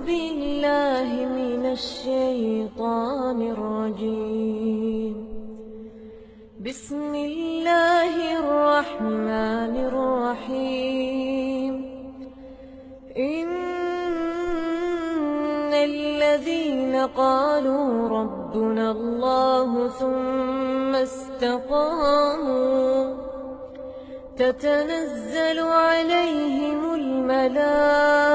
بالله من الشيطان الرجيم. بسم الله الرحمن الرحيم. إن الذين قالوا ربنا الله ثم استقاموا تتنزل عليهم الملائكة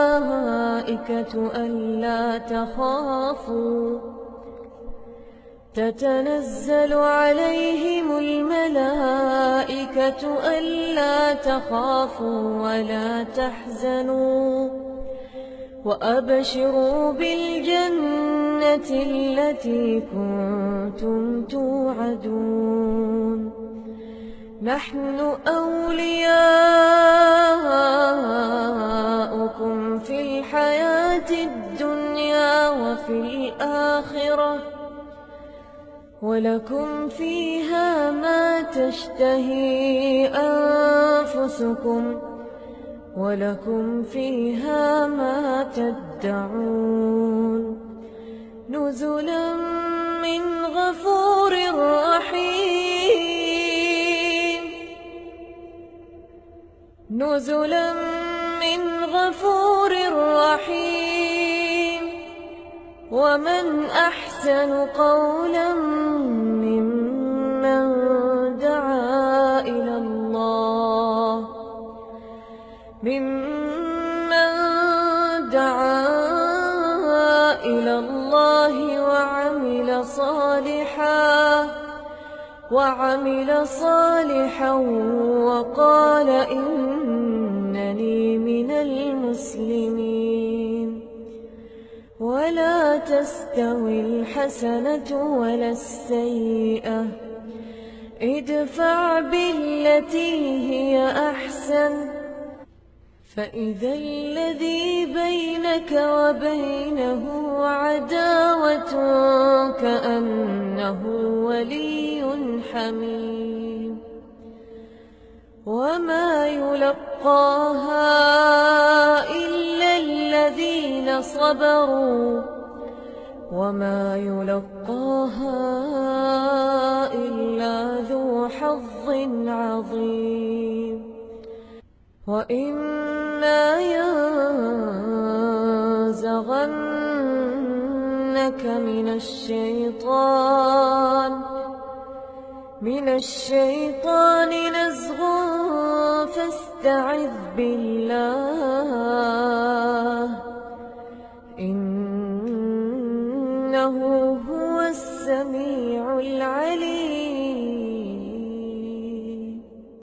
ألا تخافوا ولا تحزنوا وأبشروا بالجنة التي كنتم توعدون. نحن أولياؤكم في الحياة الدنيا وفي الآخرة ولكم فيها ما تشتهي أنفسكم ولكم فيها ما تدعون. نزلا من غفور رحيم. نزلا من غفور رحيم. ومن أحسن قولا ممن دعا إلى الله وعمل صالحا وقال إنني من المسلمين. ولا تستوي الحسنة ولا السيئة ادفع بالتي هي أحسن فإذا الذي بينك وبينه عداوة كأنه ولي حميم. وما يلقاها إلا الذين صبروا وما يلقاها إلا ذو حظ عظيم. وإما ينزغنك من الشيطان نزغ فاستعذ بالله إنه هو السميع العليم.